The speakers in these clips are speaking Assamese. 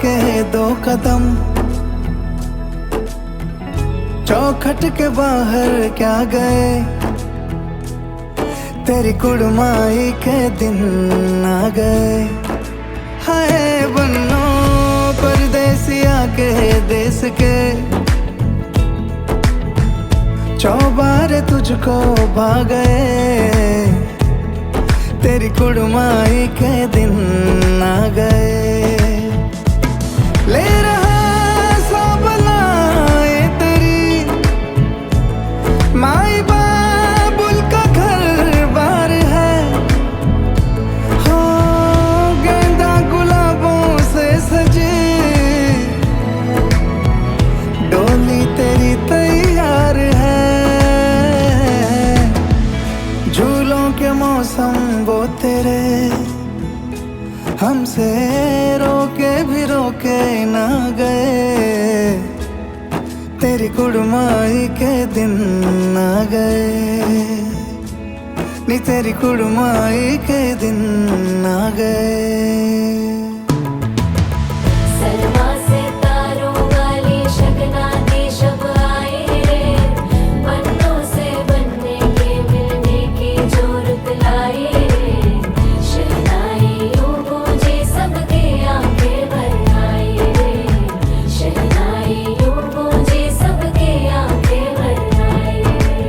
के 2 कदम, चौखट के बाहर क्या गए, तेरी कुड़माई के दिन आ गए। हाय बन्नो परदेसिया के देश के, चौबारे तुझको भा गए, तेरी कुड़माई के दिन आ गए। ले रहा सब लाए तेरी माई बाबुल का घर बार है, हो गेंदा गुलाबों से सजी डोली तेरी तैयार है। झूलों के मौसम वो तेरे, हमसे रोके भी रोके ना गए, तेरी कुड़माई के दिन आ गए, नी तेरी कुड़माई के दिन आ गए। सलमा से तारों वाली शगना दी शब आए रे, पन्नों से बनने के मिलने की जोरत लाए रे, शहनाइयों गूंजे सबके आंखें भर आए रे, शहनाइयों गूंजे सबके आंखें भर आए रे।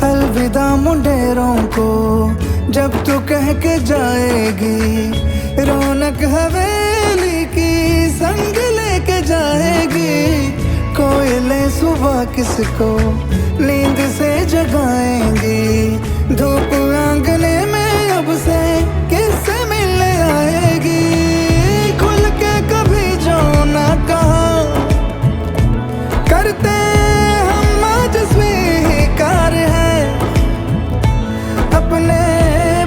अलविदा मुंडेरों को जब तू कह के जाएगी, रौनक हवेली की संग लेके जाएगी। कोयले सुबह किसको नींद से जगाएंगी, धूप आंगने में अब से किससे मिलने आएगी। खुल के कभी जो ना कहा करते हम आज स्वीकार है, अपने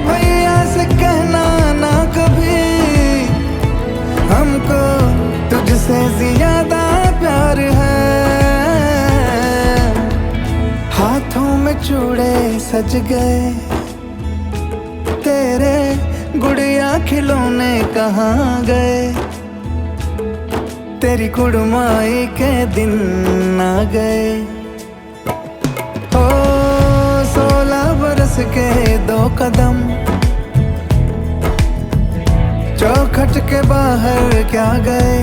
भैया से कहना ना कभी, हमको तुझसे ज्यादा प्यार है। हाथों में चूड़े सज गए, तेरे गुड़िया खिलौने कहाँ गए, तेरी कुड़माई के दिन आ गए। ओ 16 बरस के 2 कदम, चौखट के बाहर क्या गए,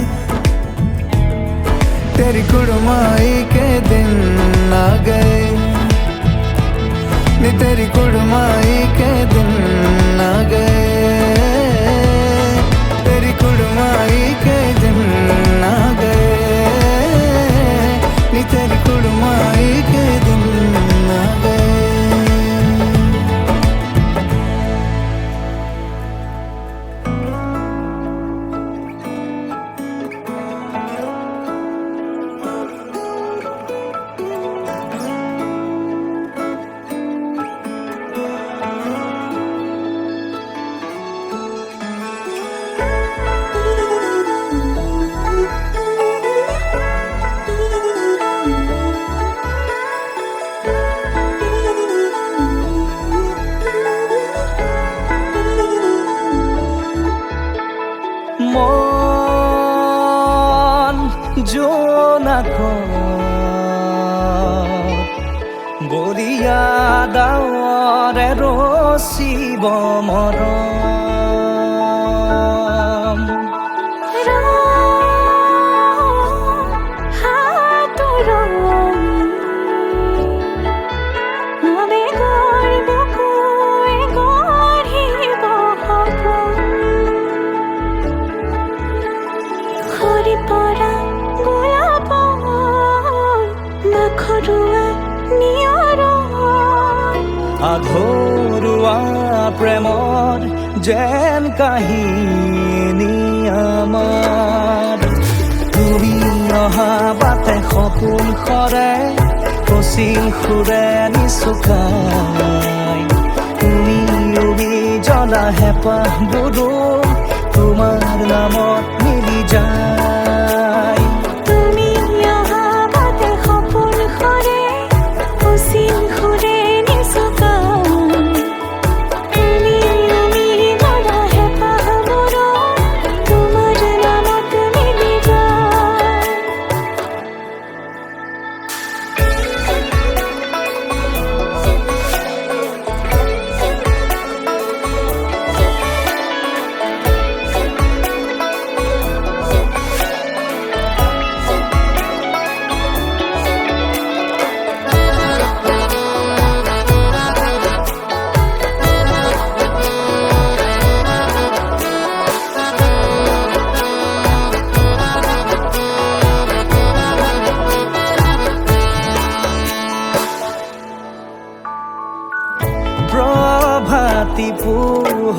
तेरी कुड़माई के दिन आ गए, नी तेरी कुड़माई के दिन आ गए, तेरी कुड़माई के दिन आ गए, नी तेरी कुड़माई के दिन आ गए। মন জোনাকত বলিয়া ডাৱৰে ৰচিব মৰম। আঘৰুৱা প্ৰেমৰ যেন কাহিনী আমাৰ, তুমি অহা বাটে সপোন সৰে কচিল সুৰে নিচুকাই, তুমি উৰি জ্বলা হেঁপাহবোৰো তোমাৰ নামত মিলি যায়। তুমি অহা বাটে সপোন সৰে কচিল সুৰে নিচুকাই, তুমি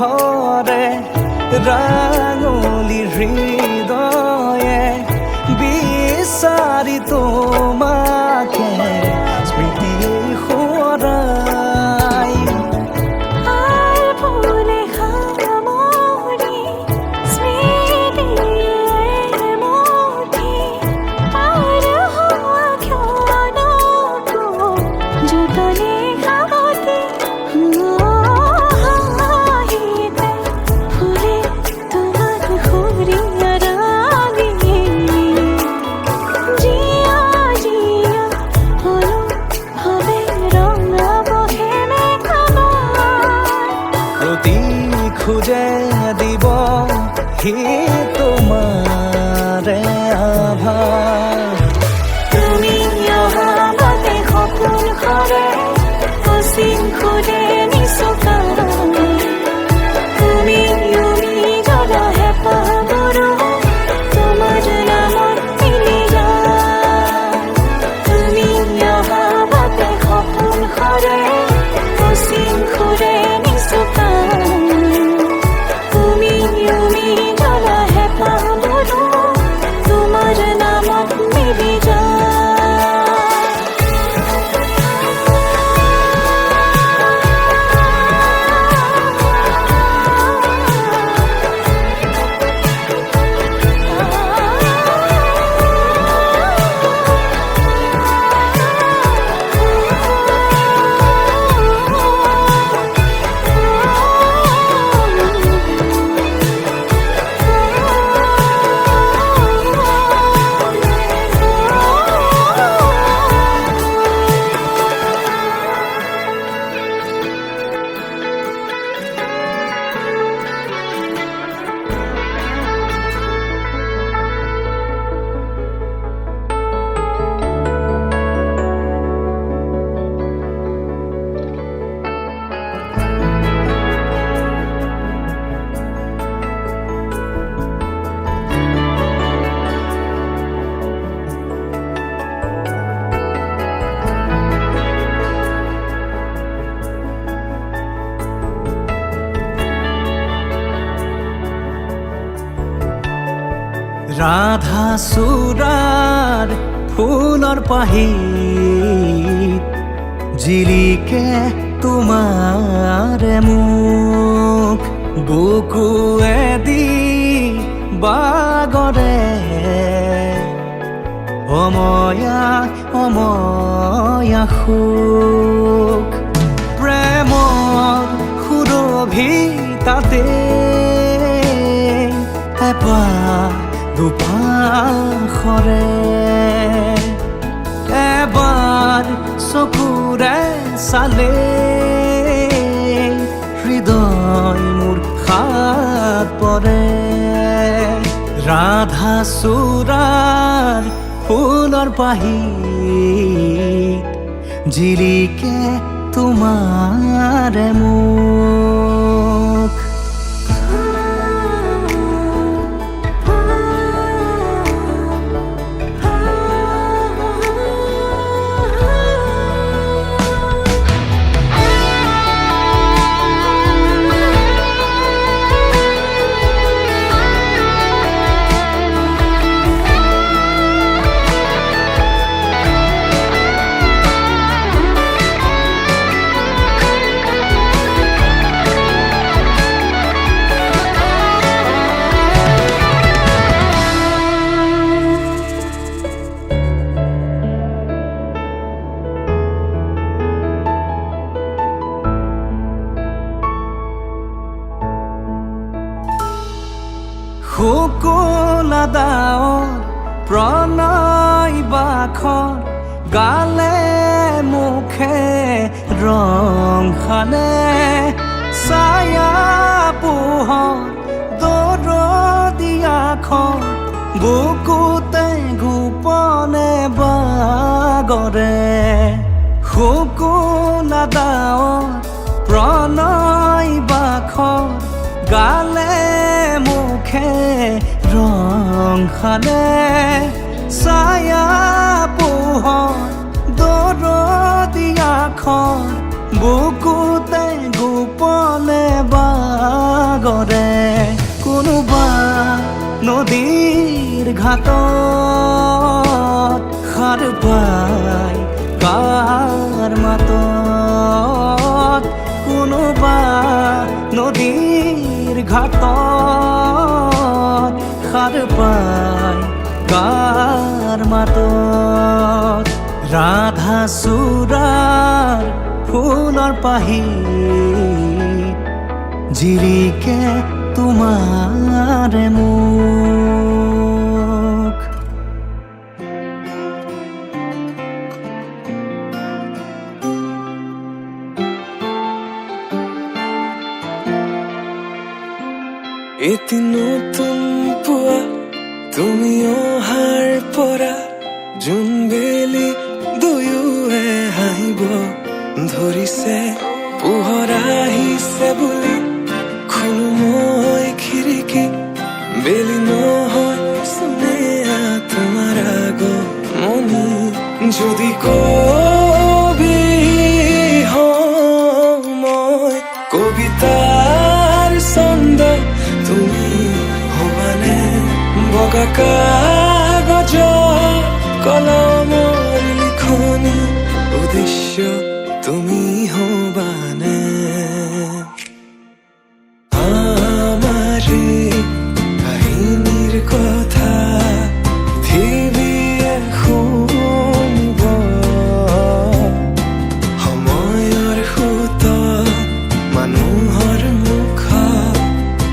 ধৰে ৰাঙলী হৃদয়ে বিচাৰি তোমাকে স্মৃতি সোঁৱৰাই আৰ ভুলে সামৰি স্মৃতিৰ মুঠি পাৰ হোৱা ক্ষণকো যতনে সাৱটি হাঁহিতে ফুলে তোমাক সুৰীয়া ৰাগি জিয়া জিয়া হলো হবে ৰঙা বহেমে খাবাৰ প্ৰতি খোজে দিব সি তোমাৰে আভাস তুমি অহা বাটে সপোন সৰে অসীম খুলে নিচুকা তুমি জ্বলা হেঁপাহবোৰো তোমাৰ নামত মিলি যায় তুমি অহা বাটে সপোন সৰে অসীম খুলে নিচুকা তুমি জ্বলা হেঁপাহবোৰো তোমাৰ নামত মিলি যায় ৰাধা চূড়াৰ ফুলৰ পাহিত জিলিকে তোমাৰে মুখ বুকুৱেদি বাগৰে অময়া অময়া সুখ প্ৰেমৰ সুৰভি তাতে এপাহ দুপাশৰে এবাৰ চকুৰে চালে হৃদয় মোৰ খাত পৰে ৰাধা চূড়াৰ ফুলৰ পাহিত জিলিকে তোমাৰে মুখ শুকুলা দাৱৰ প্ৰণয় বাখৰ গালে মুখে ৰং সানে ছায়া পোহৰ দৰদিয়াখন বুকুতে গোপনে বাগৰে শুকুলা দাৱৰ প্ৰণয় বাখৰ গালে মুখে ৰং সানে ছায়া পোহৰ দৰদিয়াখন বুকুতে গোপনে বা সাগৰে কোনোবা নদীৰ ঘাটত সাৰ পাই কাৰ মাতত কোনোবা নদীৰ ঘাটত সাৰ পাই কাৰ মাতত ৰাধা চূড়াৰ ফুলৰ পাহি জিৰিকে তোমাৰে মুখ এটি নতুন পুৱা তুমি অহাৰ পৰা জোনবেলি দুয়োৱে হাঁহিব ধৰিছে পোহৰ আহিছে বুলি খোলো মই খিৰিকী বেলি নহয় চুনেয়া তোমাৰ আগমনি যদি কবি হওঁ মই কবিতাৰ ছন্দ তুমি হবানে বগা কাগজৰ কলমৰ লিখনি উদ্দেশ্য তুমি হবানে আমাৰে কাহিনীৰ কথা পৃথিৱীয়ে শুনিব সময়ৰ সোঁতত মানুহৰ মুখত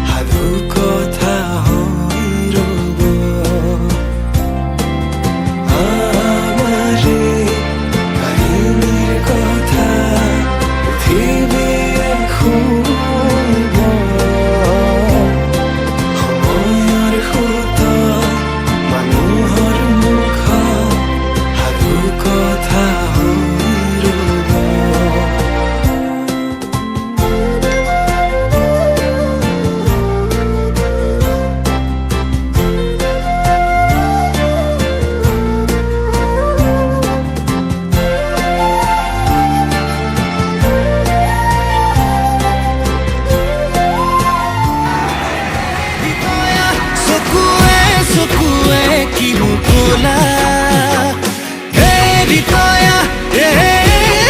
সাধু কথা হৈ ৰ'ব আমাৰে কাহিনীৰ কথা পৃথিৱীয়ে শুনিব সময়ৰ সোঁতত মানুহৰ মুখত সাধু কথা হৈ ৰ'ব চকুৱে চকুৱে কিনো ক'লা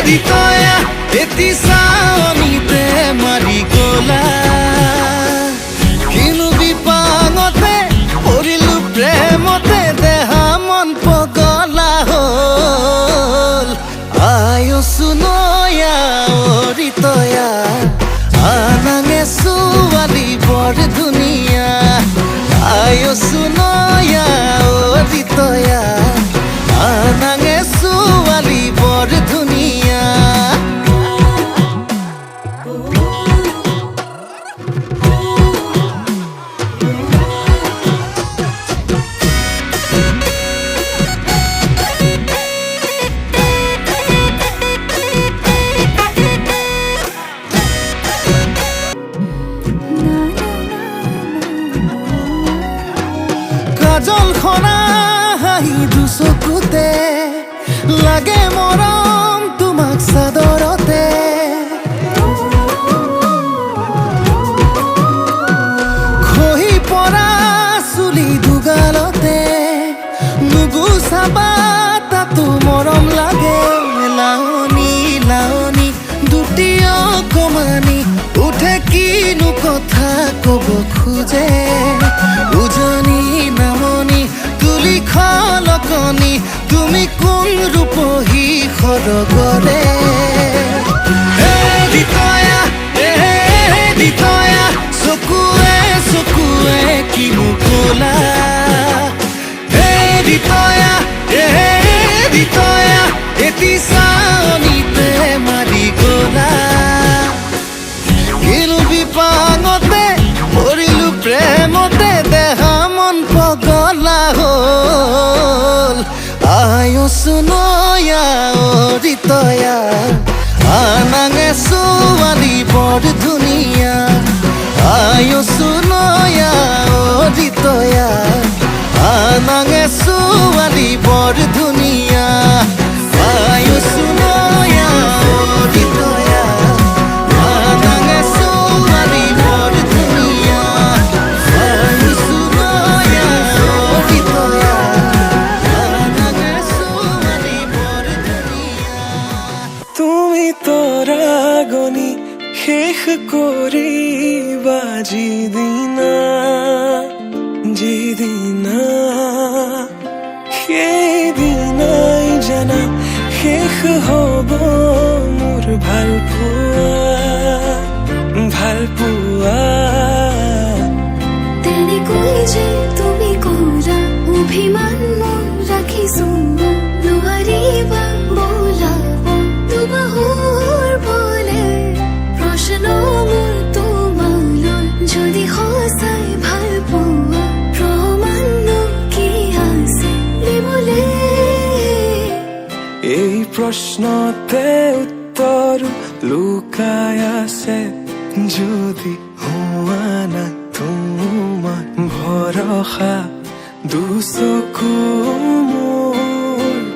ৰিতয়া এটি চাৱনিতে মাৰি গ'লা কিনো বিপাঙতে পৰিলো প্ৰেমতে দেহা মন পগলা হ'ল আয়ো চুনয়া ৰিতয়া আনাঙে ছোৱালী বৰ ধুনীয়া আয়ো চুনয়া ৰিতয়া আনাঙে ছোৱালী বৰ ধুনীয়া কাজল খনা হাঁহি দুচকুতে লাগে মৰম তোমাক চাদৰতে খহি পৰা চুলি দুগালতে নুগুচাবা তাতো মৰম লাগে লাৱনী লাৱনী দুটি অকমানি উঠে কিনো কথা ক'ব খোজে উজনি নামনি তুলি খলকনি তুমি কোন ৰূপহী সৰগৰে ৰিতয়া চকুৱে চকুৱে কিনো ক'লা ৰিতয়া এটি চাৱনিতে মাৰি গ'লা কিনো বিপাঙতে পৰিলো প্ৰেমতে দেহা মন পগলা হ'ল আয়ো চুনয়া ৰিতয়া আনাঙে ছোৱালী বৰ ধুনীয়া আয়ো চুনয়া ৰিতয়া আনাঙে ছোৱালী বৰ ধুনীয়া আয়ো চুনয়া ৰিতয়া আনাঙে ছোৱালী বৰ ধুনীয়া সিদিনা যিদিনা সেইদিনাই জানা শেষ হ'ব মোৰ ভাল পোৱা তেনেকৈ যে তুমি কৰা অভিমান মোৰ ৰাখিছো নোৱাৰিবা বোলাব দুবাহুৰ বলে প্ৰশ্ন মোৰ তোমালৈ যদি সঁচাই ভাল পোৱা প্ৰমাণ কি আছে দিবলে এই প্ৰশ্নতে উত্তৰ লুকাই আছে যদি হোৱা নাই তোমাৰ ভৰসা দুচকু মোৰ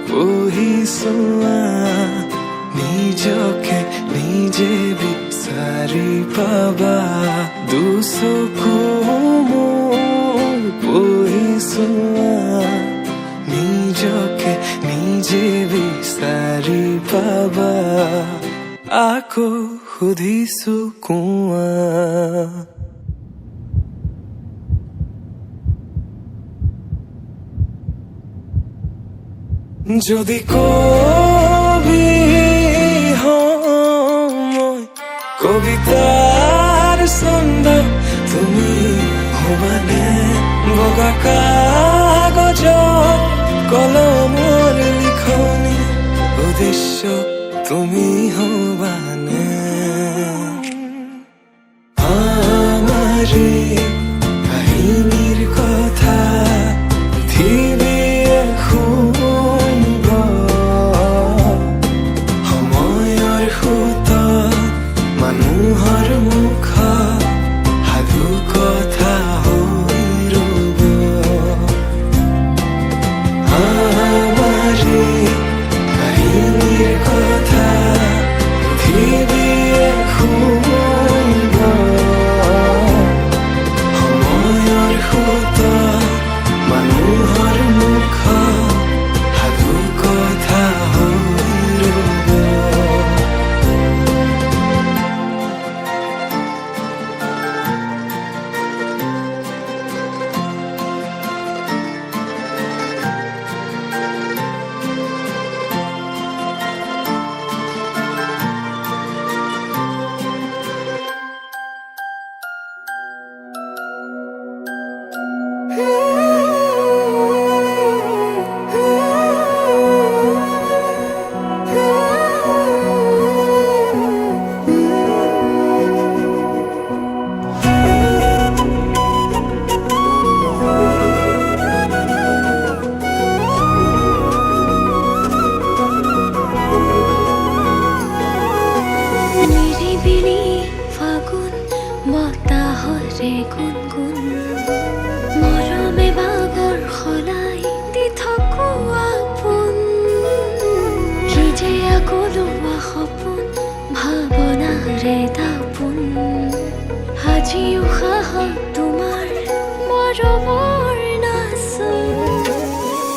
পঢ়িছোৱা নিজকে নিজে বিচাৰি পাবা দুচকু মোৰ পঢ়িছোৱা নিজকে নিজে বিচাৰি পাবা আকৌ সুধিছো কোৱা যদি কবি মই কবিতাৰ ছন্দ তুমি হবানে বগা কাগজত কলমৰ লিখনি উদ্দেশ্য তুমি হবানে আমাৰে কাহিনীৰ কথা পৃথিৱীয়ে শুনিব সময়ৰ সোঁতত মানুহৰ মুখত সাধু কথা হৈ ৰ'ব আমাৰে কাহিনীৰ কথা পৃথিৱীয়ে শুনিব সময়ৰ সোঁতত মানুহৰ মুখত সাধু কথা হৈ ৰ'ব নিৰিবিলি ফাগুন বতাহৰে গুণগুণ মৰমে বাগৰ সলাই দি থাকো আপোন কি যে আগলোৱা সপোন ভাৱনাৰে দাপোন আজি উশাহত তোমাৰ মৰমৰ নাচোন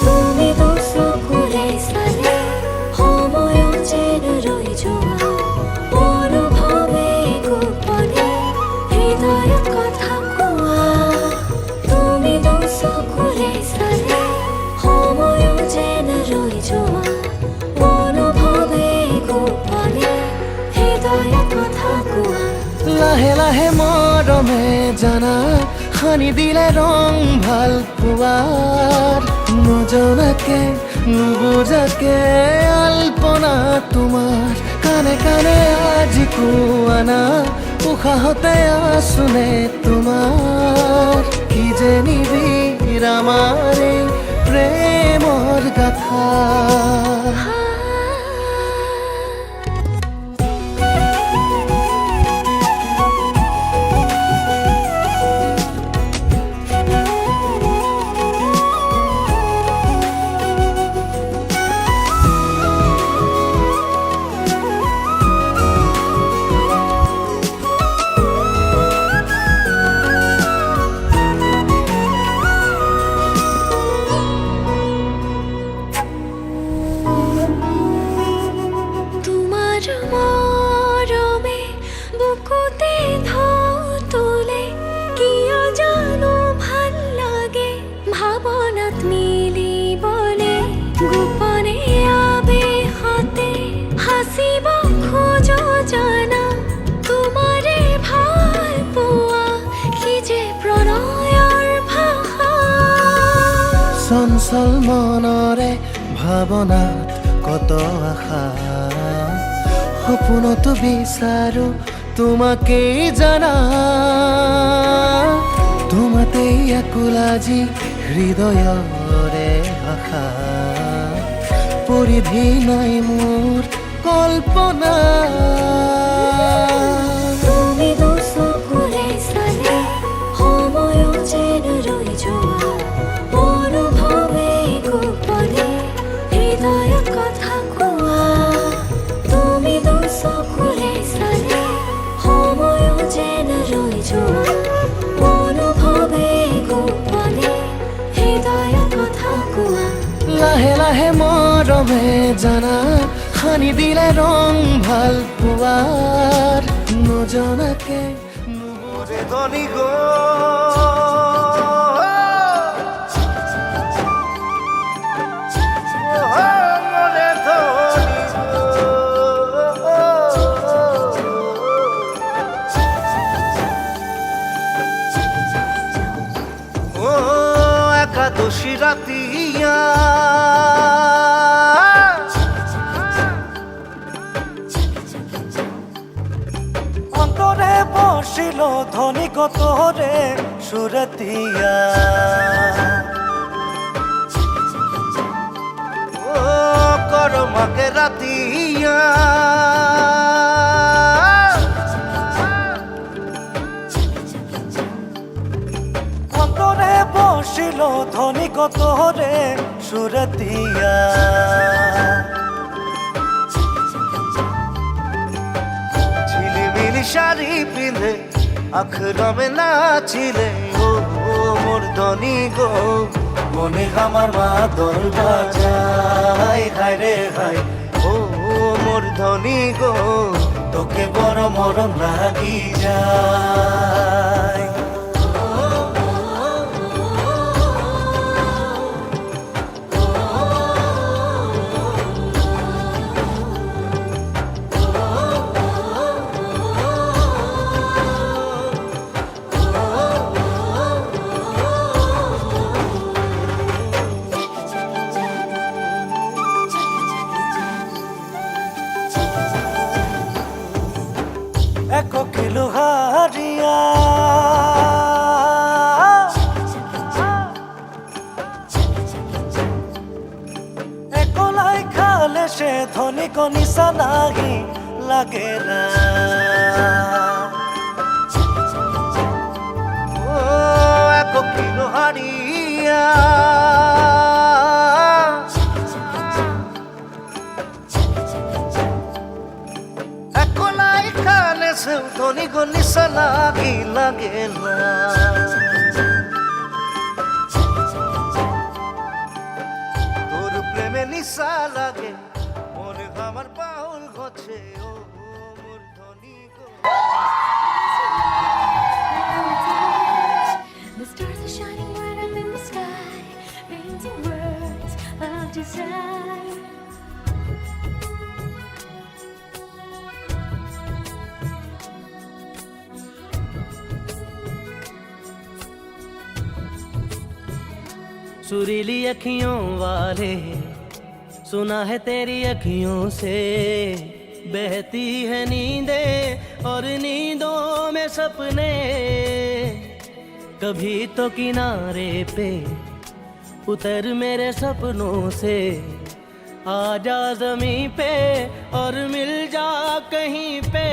তুমি দুচকুৰে চালে সময়ো যেন ৰৈ যোৱা অনুভৱে গোপনে হৃদয়ত কথা কোৱা তুমি দুচকুৰে চালে সময়ো যেন ৰৈ যোৱা অনুভৱে গোপনে হৃদয়ত কথা কোৱা লাহে লাহে মৰমে জানা সানি দিলে ৰং ভাল পোৱাৰ নজনাকে নুবুজাকে আলপনা তোমাৰ কানে কানে আজি কোৱানা উশাহতে আছোনে তোমাৰ কি যে নিবিড় আমাৰ এই প্ৰেমৰ গাথা চঞ্চল মনৰে ভাৱনাত কত আশা সপোনতো বিচাৰো তোমাকেই জানা তোমাতেই আকুল আজি হৃদয়ৰে ভাষা পৰিধি নাই মোৰ কল্পনা তুমি দুচকুৰে চালে সময়ো যেন ৰৈ যোৱা অনুভৱে গোপনে হৃদয়ত কথা কোৱা তুমি দুচকুৰে চালে সময়ো যেন ৰৈ যোৱা অনুভৱে গোপনে হৃদয়ত কথা কোৱা লাহে লাহে মৰমে জানা সানি দিলে ৰং ভাল পোৱাৰ নজনাকে নুবুজে ধনী একাদশী রাতিয়া অন্তরে বসিল ধনী কতরে সুরতিয়া ও করমাকে রাতিয়া অন্তরে বসিল ধনী কতরে সুরতিয়া ঝিলিমিলি শাড়ি পিঁধে আখরমে নাচিলে ও মোর ধনী গো মনে আমার মাদল বাজায় হায় রে হায় ও মোর ধনী গো তোকে বড় মরম লাগি যায় এক কিলো হারিয়া একলাই খালে সে ধনী কনিসা নাহি লাগে না ও এক কিলো হারিয়া ধনী গনিসা লাগি লাগে না তোর প্রেমে নিশা লাগে মনে আমার পাউল গছে ও মোর ধনী গো The stars are shining bright up in the sky, painting words of desire. सुरीली अखियों वाले सुना है तेरी अखियों से बहती है नींदें और नींदों में सपने कभी तो किनारे पे उतर मेरे सपनों से आ जा ज़मीं पे और मिल जा कहीं पे